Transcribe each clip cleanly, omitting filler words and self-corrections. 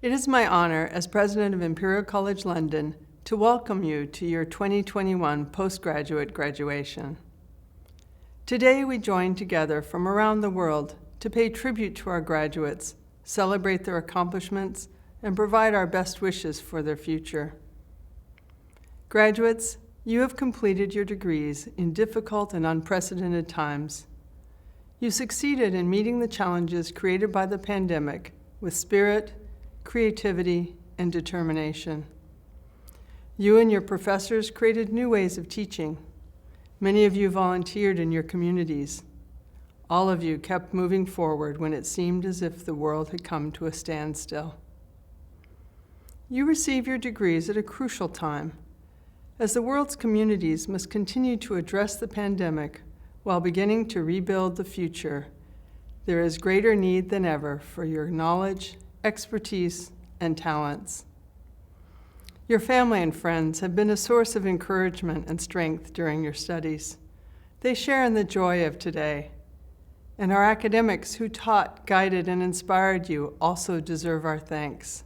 It is my honor as President of Imperial College London to welcome you to your 2021 postgraduate graduation. Today we join together from around the world to pay tribute to our graduates, celebrate their accomplishments, and provide our best wishes for their future. Graduates, you have completed your degrees in difficult and unprecedented times. You succeeded in meeting the challenges created by the pandemic with spirit, creativity, and determination. You and your professors created new ways of teaching. Many of you volunteered in your communities. All of you kept moving forward when it seemed as if the world had come to a standstill. You receive your degrees at a crucial time, as the world's communities must continue to address the pandemic while beginning to rebuild the future. There is greater need than ever for your knowledge, expertise, and talents. Your family and friends have been a source of encouragement and strength during your studies. They share in the joy of today. And our academics who taught, guided, and inspired you also deserve our thanks.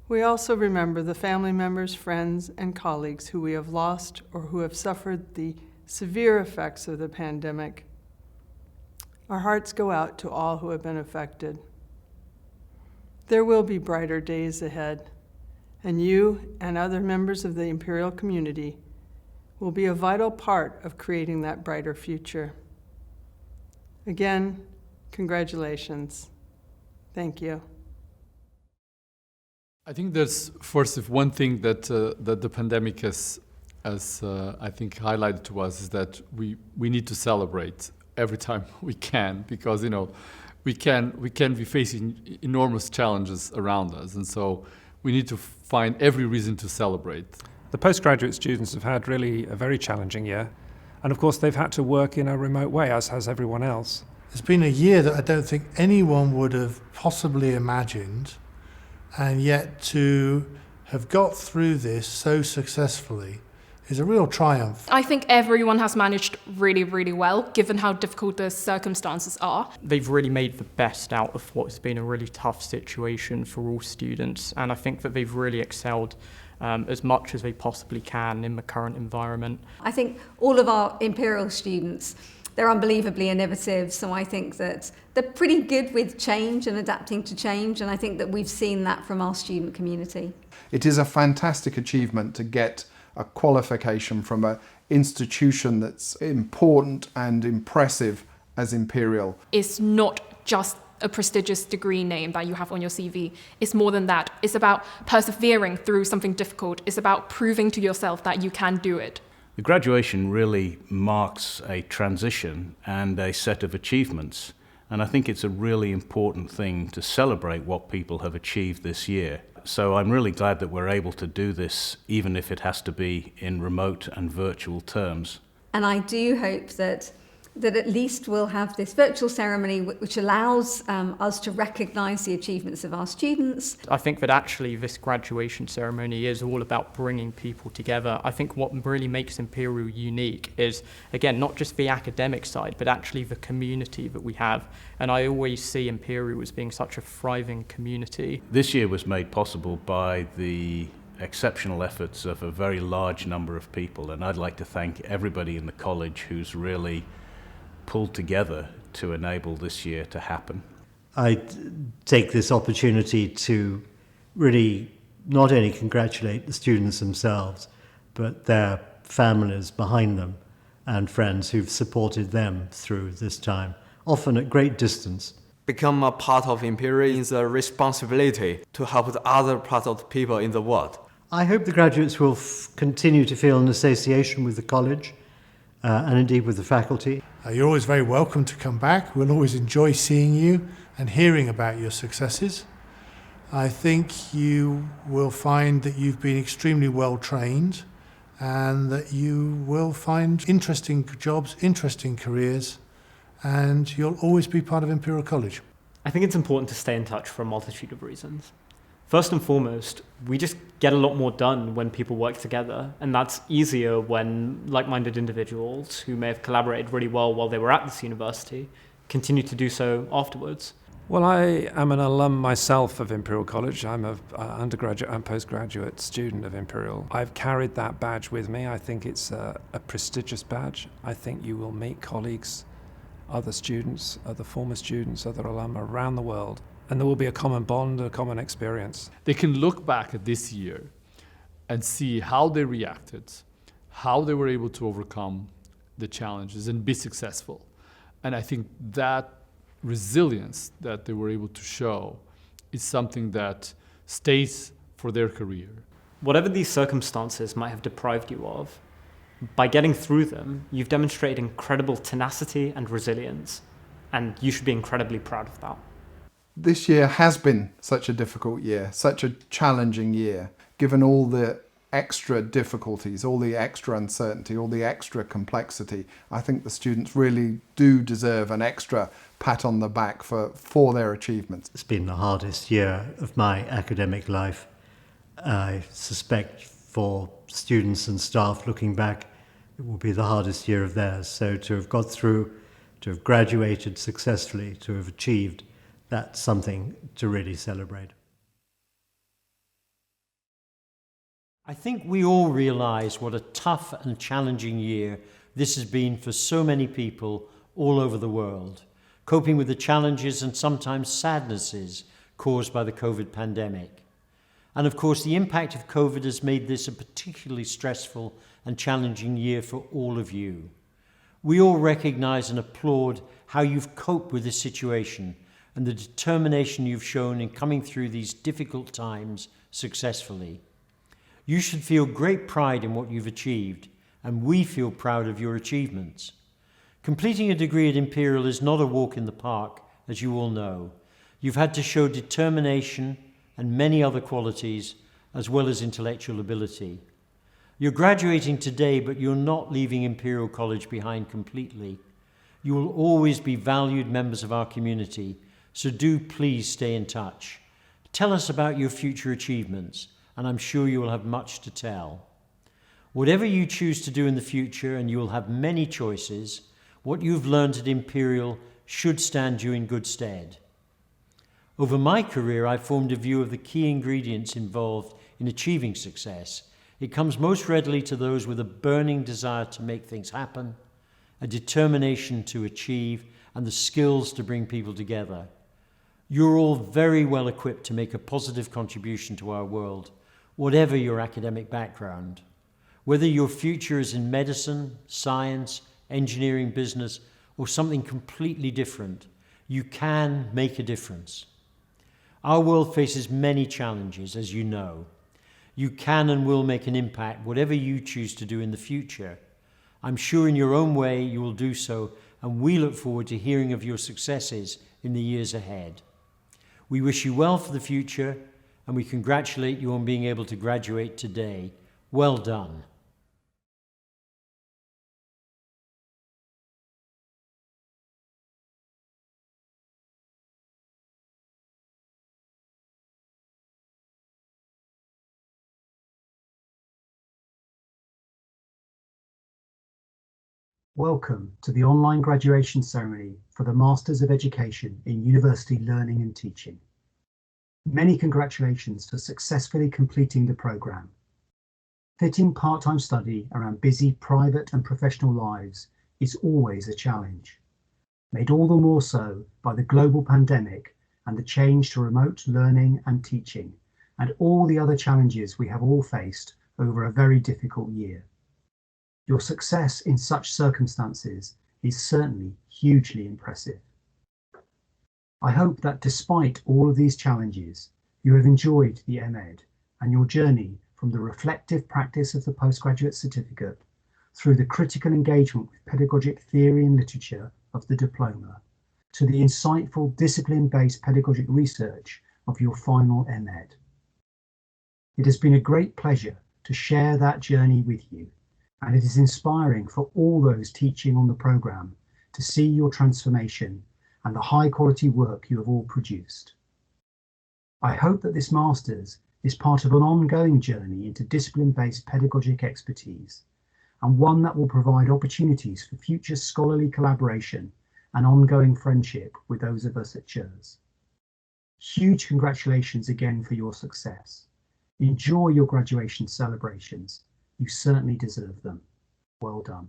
We also remember the family members, friends, and colleagues who we have lost or who have suffered the severe effects of the pandemic. Our hearts go out to all who have been affected. There will be brighter days ahead, and you and other members of the Imperial community will be a vital part of creating that brighter future. Again, congratulations. Thank you. I think there's first one thing that the pandemic has I think highlighted to us is that we need to celebrate every time we can, because we can be facing enormous challenges around us, and so we need to find every reason to celebrate. The postgraduate students have had really a very challenging year, and of course they've had to work in a remote way, as has everyone else. It's been a year that I don't think anyone would have possibly imagined, and yet to have got through this so successfully is a real triumph. I think everyone has managed really, really well, given how difficult the circumstances are. They've really made the best out of what's been a really tough situation for all students, and I think that they've really excelled as much as they possibly can in the current environment. I think all of our Imperial students, they're unbelievably innovative, so I think that they're pretty good with change and adapting to change, and I think that we've seen that from our student community. It is a fantastic achievement to get a qualification from an institution that's important and impressive as Imperial. It's not just a prestigious degree name that you have on your CV. It's more than that. It's about persevering through something difficult. It's about proving to yourself that you can do it. The graduation really marks a transition and a set of achievements, and I think it's a really important thing to celebrate what people have achieved this year. So I'm really glad that we're able to do this, even if it has to be in remote and virtual terms. And I do hope that at least we'll have this virtual ceremony which allows us to recognise the achievements of our students. I think that actually this graduation ceremony is all about bringing people together. I think what really makes Imperial unique is, again, not just the academic side, but actually the community that we have. And I always see Imperial as being such a thriving community. This year was made possible by the exceptional efforts of a very large number of people, and I'd like to thank everybody in the college who's really pulled together to enable this year to happen. I take this opportunity to really not only congratulate the students themselves, but their families behind them and friends who've supported them through this time, often at great distance. Become a part of Imperial is a responsibility to help the other parts of the people in the world. I hope the graduates will continue to feel an association with the college and indeed with the faculty. You're always very welcome to come back. We'll always enjoy seeing you and hearing about your successes. I think you will find that you've been extremely well trained and that you will find interesting jobs, interesting careers, and you'll always be part of Imperial College. I think it's important to stay in touch for a multitude of reasons. First and foremost, we just get a lot more done when people work together, and that's easier when like-minded individuals who may have collaborated really well while they were at this university continue to do so afterwards. Well, I am an alum myself of Imperial College. I'm an undergraduate and postgraduate student of Imperial. I've carried that badge with me. I think it's a prestigious badge. I think you will meet colleagues, other students, other former students, other alum around the world, and there will be a common bond, a common experience. They can look back at this year and see how they reacted, how they were able to overcome the challenges and be successful. And I think that resilience that they were able to show is something that stays for their career. Whatever these circumstances might have deprived you of, by getting through them, you've demonstrated incredible tenacity and resilience, and you should be incredibly proud of that. This year has been such a difficult year, such a challenging year, given all the extra difficulties, all the extra uncertainty, all the extra complexity. I think the students really do deserve an extra pat on the back for their achievements. It's been the hardest year of my academic life. I suspect for students and staff looking back, it will be the hardest year of theirs. So to have got through, to have graduated successfully, to have achieved, that's something to really celebrate. I think we all realise what a tough and challenging year this has been for so many people all over the world, coping with the challenges and sometimes sadnesses caused by the COVID pandemic. And of course, the impact of COVID has made this a particularly stressful and challenging year for all of you. We all recognise and applaud how you've coped with this situation and the determination you've shown in coming through these difficult times successfully. You should feel great pride in what you've achieved, and we feel proud of your achievements. Completing a degree at Imperial is not a walk in the park, as you all know. You've had to show determination and many other qualities, as well as intellectual ability. You're graduating today, but you're not leaving Imperial College behind completely. You will always be valued members of our community, so do please stay in touch. Tell us about your future achievements, and I'm sure you will have much to tell. Whatever you choose to do in the future, and you will have many choices, what you've learned at Imperial should stand you in good stead. Over my career, I've formed a view of the key ingredients involved in achieving success. It comes most readily to those with a burning desire to make things happen, a determination to achieve, and the skills to bring people together. You're all very well equipped to make a positive contribution to our world, whatever your academic background. Whether your future is in medicine, science, engineering, business, or something completely different, you can make a difference. Our world faces many challenges, as you know. You can and will make an impact, whatever you choose to do in the future. I'm sure in your own way you will do so, and we look forward to hearing of your successes in the years ahead. We wish you well for the future, and we congratulate you on being able to graduate today. Well done. Welcome to the online graduation ceremony for the Masters of Education in University Learning and Teaching. Many congratulations for successfully completing the programme. Fitting part-time study around busy private and professional lives is always a challenge, made all the more so by the global pandemic and the change to remote learning and teaching, and all the other challenges we have all faced over a very difficult year. Your success in such circumstances is certainly hugely impressive. I hope that despite all of these challenges, you have enjoyed the MEd and your journey from the reflective practice of the postgraduate certificate through the critical engagement with pedagogic theory and literature of the diploma to the insightful discipline-based pedagogic research of your final MEd. It has been a great pleasure to share that journey with you, and it is inspiring for all those teaching on the programme to see your transformation and the high quality work you have all produced. I hope that this Masters is part of an ongoing journey into discipline-based pedagogic expertise, and one that will provide opportunities for future scholarly collaboration and ongoing friendship with those of us at CHERS. Huge congratulations again for your success. Enjoy your graduation celebrations. You certainly deserve them. Well done.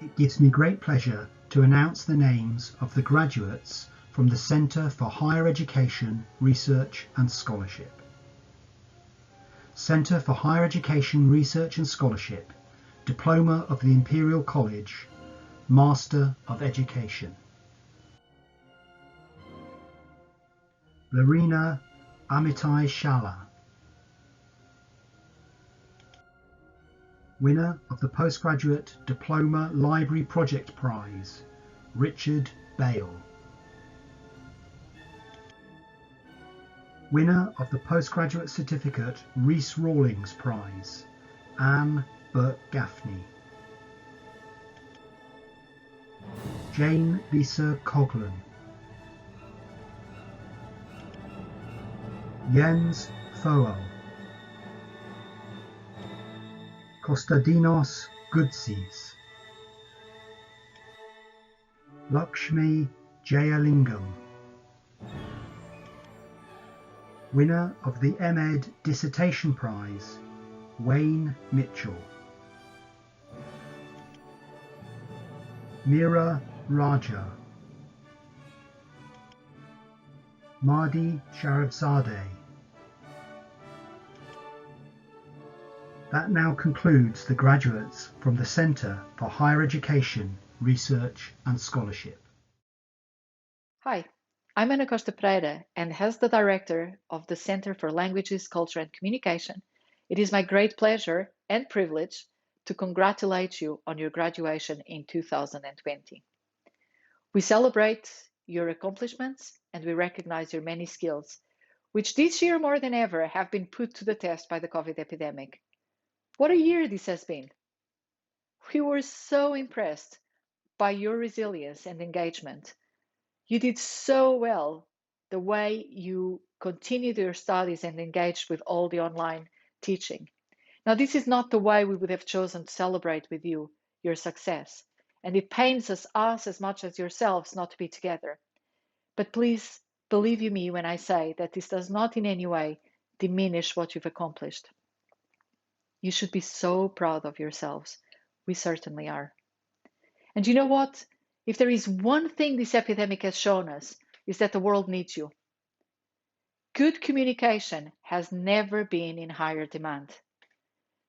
It gives me great pleasure to announce the names of the graduates from the Centre for Higher Education, Research and Scholarship. Centre for Higher Education, Research and Scholarship, Diploma of the Imperial College, Master of Education. Larina Amitai Shala, winner of the Postgraduate Diploma Library Project Prize, Richard Bale. Winner of the Postgraduate Certificate Rhys Rawlings Prize, Anne Burke-Gaffney. Jane Lisa Coghlan. Jens Foel. Kostadinos Goodsis. Lakshmi Jayalingam. Winner of the MEd Dissertation Prize, Wayne Mitchell. Meera Raja. Mahdi Sharifzadeh. That now concludes the graduates from the Centre for Higher Education, Research and Scholarship. Hi, I'm Ana Costa Pereira, and as the director of the Center for Languages, Culture and Communication, it is my great pleasure and privilege to congratulate you on your graduation in 2020. We celebrate your accomplishments and we recognize your many skills, which this year more than ever have been put to the test by the COVID epidemic. What a year this has been! We were so impressed by your resilience and engagement. You did so well the way you continued your studies and engaged with all the online teaching. Now, this is not the way we would have chosen to celebrate with you your success, and it pains us as much as yourselves not to be together. But please believe you me when I say that this does not in any way diminish what you've accomplished. You should be so proud of yourselves. We certainly are. And you know what? If there is one thing this epidemic has shown us, is that the world needs you. Good communication has never been in higher demand.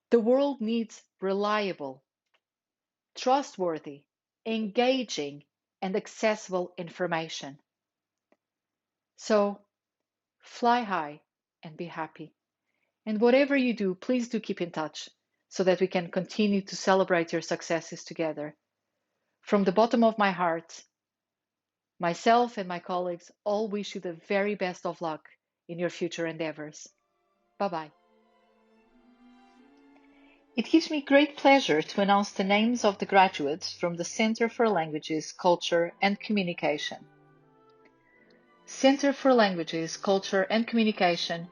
The world needs reliable, trustworthy, engaging, and accessible information. So, fly high and be happy. And whatever you do, please do keep in touch so that we can continue to celebrate your successes together. From the bottom of my heart, myself and my colleagues all wish you the very best of luck in your future endeavors. Bye-bye. It gives me great pleasure to announce the names of the graduates from the Center for Languages, Culture and Communication. Center for Languages, Culture and Communication,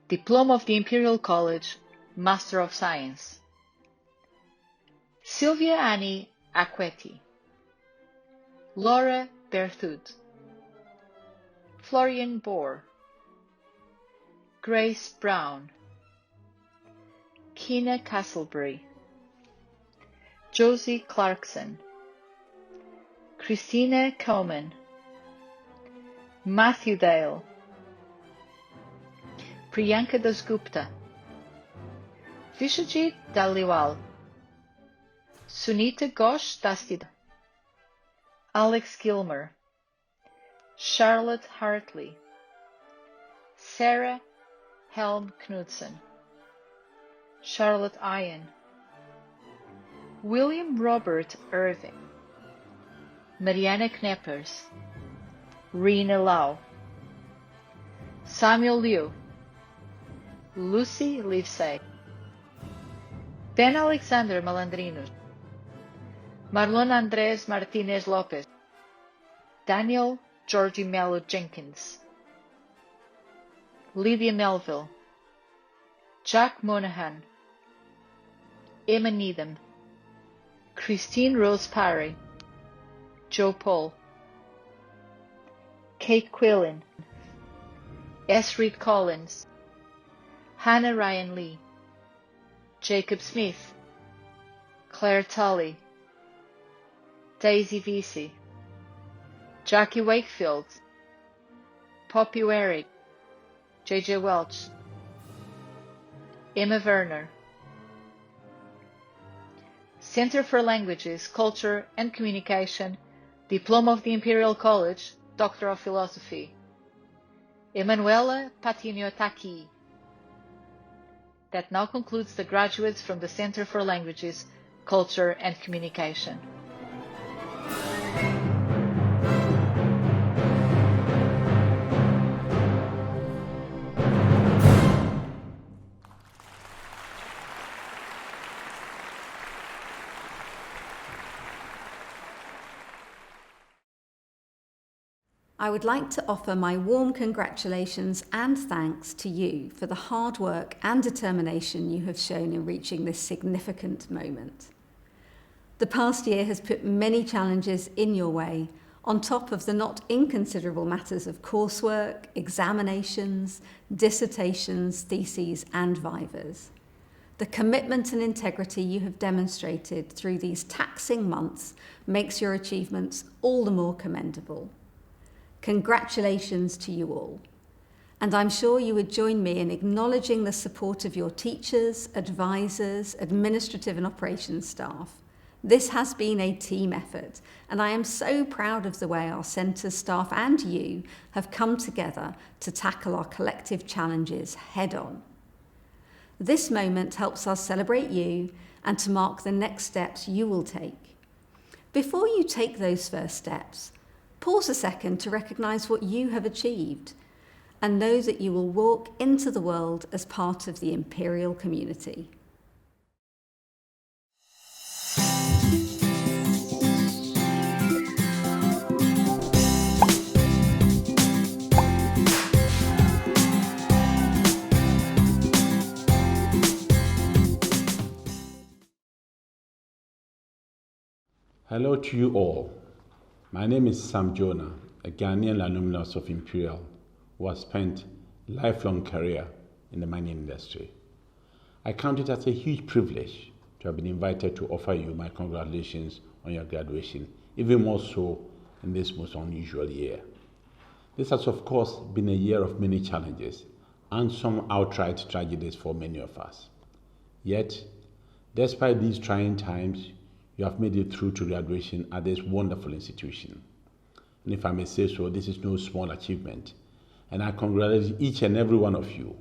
Diploma of the Imperial College, Master of Science. Silvia Annie Aqueti, Laura Berthud, Florian Bohr, Grace Brown, Kina Castlebury, Josie Clarkson, Christina Coman, Matthew Dale, Priyanka Dasgupta, Vishajit Daliwal, Sunita Ghosh Dastida, Alex Gilmer, Charlotte Hartley, Sarah Helm Knudsen, Charlotte Ian, William Robert Irving, Mariana Kneppers, Rena Lau, Samuel Liu, Lucy Livesey, Ben Alexander Malandrinos, Marlon Andrés Martínez López, Daniel Georgie Mello Jenkins, Lydia Melville, Jack Monahan, Emma Needham, Christine Rose Parry, Joe Paul, Kate Quillen, S. Reed Collins, Hannah Ryan Lee, Jacob Smith, Claire Tully, Daisy Vesey, Jackie Wakefield, Poppy Warick, J.J. Welch, Emma Werner. Center for Languages, Culture and Communication, Diploma of the Imperial College, Doctor of Philosophy, Emanuela Patino Taki. That now concludes the graduates from the Center for Languages, Culture and Communication. I would like to offer my warm congratulations and thanks to you for the hard work and determination you have shown in reaching this significant moment. The past year has put many challenges in your way, on top of the not inconsiderable matters of coursework, examinations, dissertations, theses, and vivas. The commitment and integrity you have demonstrated through these taxing months makes your achievements all the more commendable. Congratulations to you all. And I'm sure you would join me in acknowledging the support of your teachers, advisors, administrative and operations staff, This has been a team effort, and I am so proud of the way our centre staff and you have come together to tackle our collective challenges head on. This moment helps us celebrate you and to mark the next steps you will take. Before you take those first steps, pause a second to recognise what you have achieved and know that you will walk into the world as part of the Imperial community. Hello to you all. My name is Sam Jonah, a Ghanaian alumnus of Imperial who has spent a lifelong career in the mining industry. I count it as a huge privilege to have been invited to offer you my congratulations on your graduation, even more so in this most unusual year. This has of course been a year of many challenges and some outright tragedies for many of us. Yet, despite these trying times, you have made it through to graduation at this wonderful institution. And if I may say so, this is no small achievement, and I congratulate each and every one of you.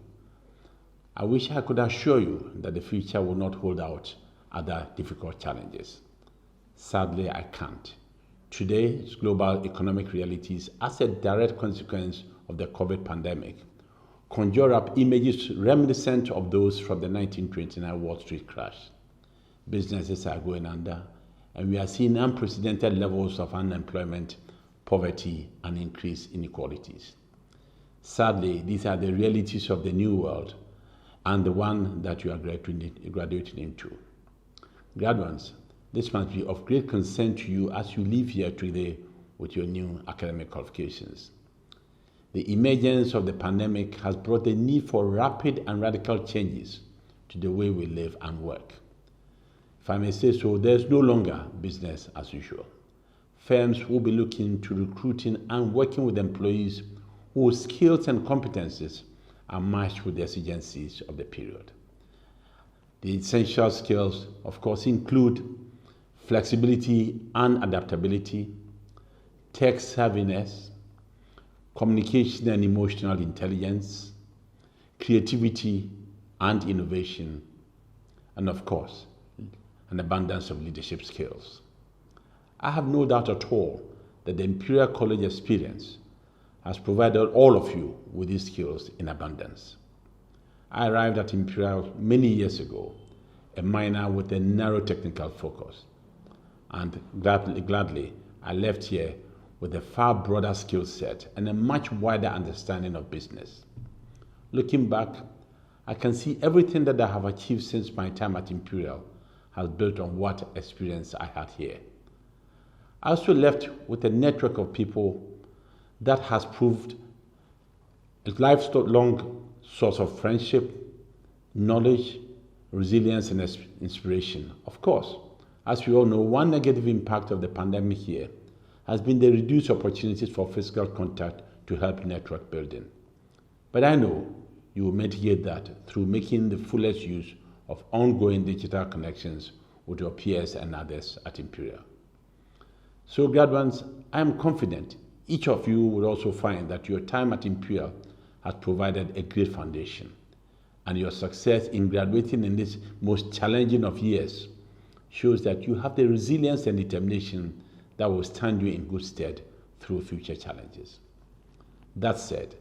I wish I could assure you that the future will not hold out other difficult challenges. Sadly, I can't. Today's global economic realities, as a direct consequence of the COVID pandemic, conjure up images reminiscent of those from the 1929 Wall Street crash. Businesses are going under, and we are seeing unprecedented levels of unemployment, poverty, and increased inequalities. Sadly, these are the realities of the new world and the one that you are graduating into. Graduates, this must be of great concern to you as you leave here today with your new academic qualifications. The emergence of the pandemic has brought the need for rapid and radical changes to the way we live and work. If I may say so, there's no longer business as usual. Firms will be looking to recruiting and working with employees whose skills and competencies are matched with the exigencies of the period. The essential skills, of course, include flexibility and adaptability, tech savviness, communication and emotional intelligence, creativity and innovation, and of course, an abundance of leadership skills. I have no doubt at all that the Imperial College experience has provided all of you with these skills in abundance. I arrived at Imperial many years ago, a minor with a narrow technical focus, and gladly I left here with a far broader skill set and a much wider understanding of business. Looking back, I can see everything that I have achieved since my time at Imperial has built on what experience I had here. I also left with a network of people that has proved a lifelong source of friendship, knowledge, resilience, and inspiration. Of course, as we all know, one negative impact of the pandemic here has been the reduced opportunities for physical contact to help network building. But I know you will mitigate that through making the fullest use of ongoing digital connections with your peers and others at Imperial. So graduates, I am confident each of you will also find that your time at Imperial has provided a great foundation, and your success in graduating in this most challenging of years shows that you have the resilience and determination that will stand you in good stead through future challenges. That said,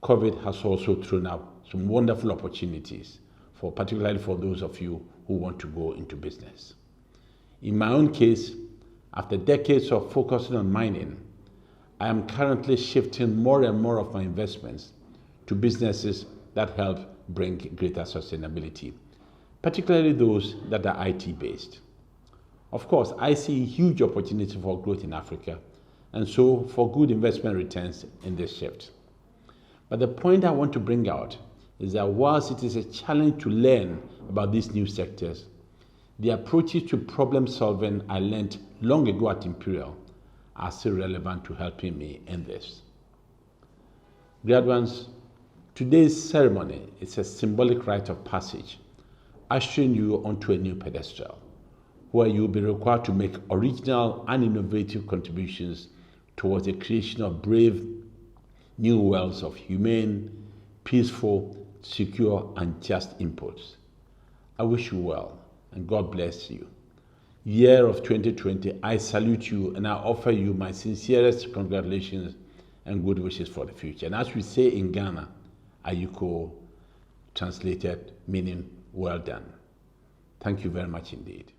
COVID has also thrown up some wonderful opportunities, particularly for those of you who want to go into business. In my own case, after decades of focusing on mining, I am currently shifting more and more of my investments to businesses that help bring greater sustainability, particularly those that are IT-based. Of course, I see huge opportunity for growth in Africa, and so for good investment returns in this shift. But the point I want to bring out is that whilst it is a challenge to learn about these new sectors, the approaches to problem solving I learned long ago at Imperial are still relevant to helping me in this. Graduates, today's ceremony is a symbolic rite of passage, ushering you onto a new pedestal, where you will be required to make original and innovative contributions towards the creation of brave new worlds of humane, peaceful, secure, and just inputs. I wish you well, and God bless you. Year of 2020, I salute you and I offer you my sincerest congratulations and good wishes for the future. And as we say in Ghana, Ayuko, translated meaning well done. Thank you very much indeed.